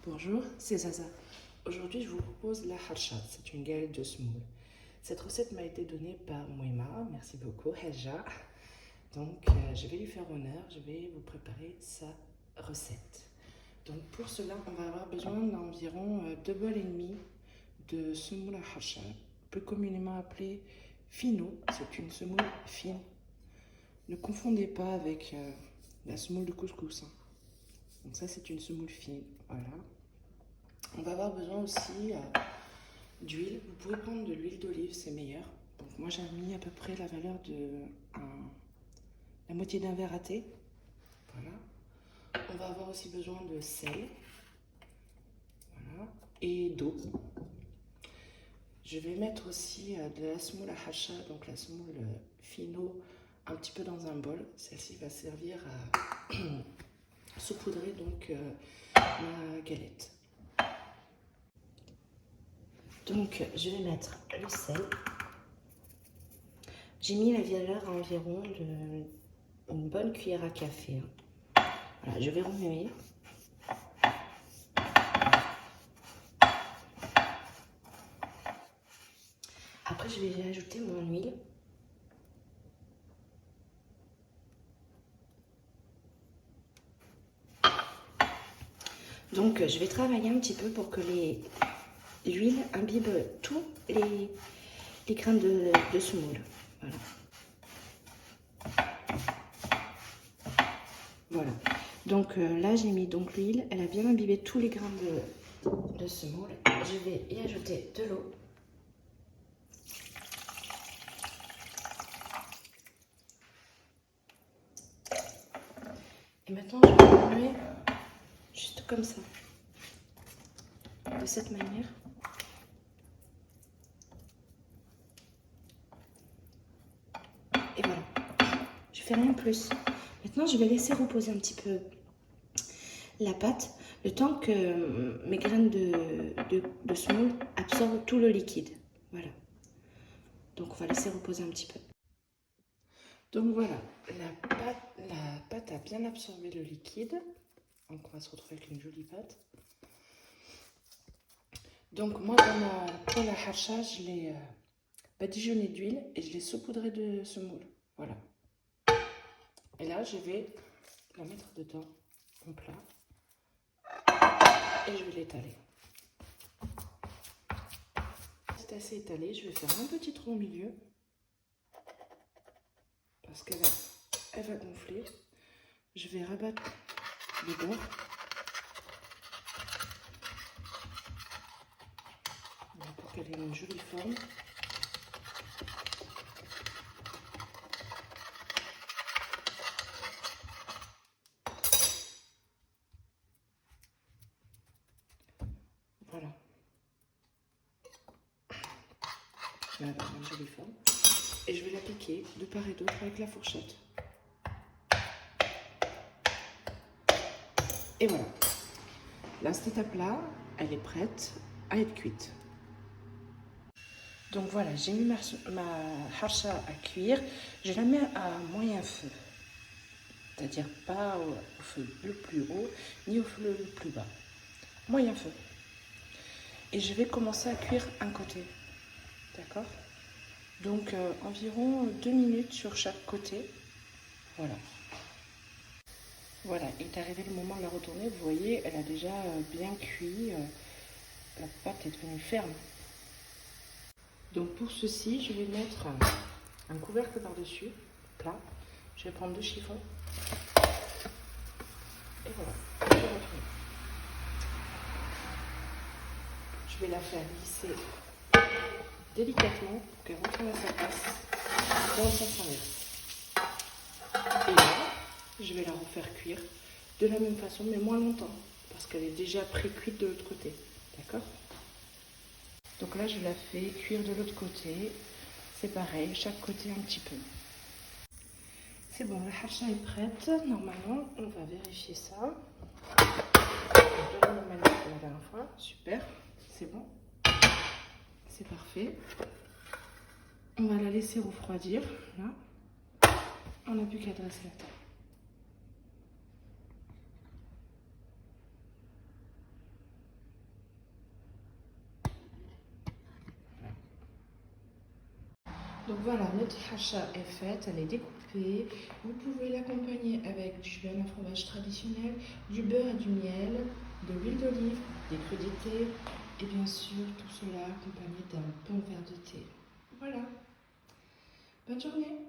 Bonjour, c'est Zaza. Aujourd'hui, je vous propose la harsha. C'est une galette de semoule. Cette recette m'a été donnée par Mouima. Merci beaucoup, Hajja. Donc, je vais lui faire honneur. Je vais vous préparer sa recette. Donc, pour cela, on va avoir besoin d'environ 2 bols et demi de semoule à harsha, plus communément appelée fino. C'est une semoule fine. Ne confondez pas avec la semoule de couscous. Donc ça, c'est une semoule fine. Voilà. On va avoir besoin aussi d'huile. Vous pouvez prendre de l'huile d'olive, c'est meilleur. Donc moi, j'ai mis à peu près la valeur de la moitié d'un verre à thé. Voilà. On va avoir aussi besoin de sel. Voilà. Et d'eau. Je vais mettre aussi de la semoule à hacha, donc la semoule fino, un petit peu dans un bol. Celle-ci va servir à saupoudrer donc ma galette. Donc, je vais mettre le sel. J'ai mis la valeur à environ une bonne cuillère à café. Voilà, je vais remuer. Après, je vais ajouter mon huile. Donc, je vais travailler un petit peu pour que l'huile imbibe tous les grains de semoule. Voilà. Voilà. Donc là, j'ai mis donc l'huile. Elle a bien imbibé tous les grains de semoule. Je vais y ajouter de l'eau. Et maintenant, je vais remuer juste comme ça. De cette manière. Et voilà. Je fais rien de plus. Maintenant, je vais laisser reposer un petit peu la pâte, le temps que mes graines de semoule absorbent tout le liquide. Voilà. Donc, on va laisser reposer un petit peu. Donc, voilà. La pâte a bien absorbé le liquide. Donc, on va se retrouver avec une jolie pâte. Donc, moi, pour la harsha, je l'ai badigeonné d'huile et je l'ai saupoudré de semoule. Voilà. Et là, je vais la mettre dedans, en plat. Et je vais l'étaler. C'est assez étalé, je vais faire un petit trou au milieu. Parce qu'elle va gonfler. Je vais rabattre les bords. Pour qu'elle ait une jolie forme. Voilà. Je vais avoir une jolie forme. Et je vais la piquer de part et d'autre avec la fourchette. Et voilà. Là, cette étape-là, elle est prête à être cuite. Donc voilà, j'ai mis ma harsha à cuire. Je la mets à moyen feu. C'est-à-dire pas au feu le plus haut, ni au feu le plus bas. Moyen feu. Et je vais commencer à cuire un côté. D'accord? Donc environ 2 minutes sur chaque côté. Voilà. Voilà, il est arrivé le moment de la retourner. Vous voyez, elle a déjà bien cuit. La pâte est devenue ferme. Donc pour ceci, je vais mettre un couvercle par-dessus, plat. Je vais prendre 2 chiffons. Et voilà, je vais retourner. Je vais la faire glisser délicatement pour qu'elle retourne à sa place dans le sens inverse. Et là, je vais la refaire cuire de la même façon, mais moins longtemps, parce qu'elle est déjà pré-cuite de l'autre côté. D'accord? Donc là, je la fais cuire de l'autre côté. C'est pareil, chaque côté un petit peu. C'est bon, la harsha est prête. Normalement, on va vérifier ça. De la même manière que la dernière fois. Super, c'est bon. C'est parfait. On va la laisser refroidir. Là, on n'a plus qu'à dresser la table. Donc voilà, notre hacha est faite, elle est découpée. Vous pouvez l'accompagner avec du beurre en fromage traditionnel, du beurre et du miel, de l'huile d'olive, des crudités et bien sûr tout cela accompagné d'un bon verre de thé. Voilà, bonne journée!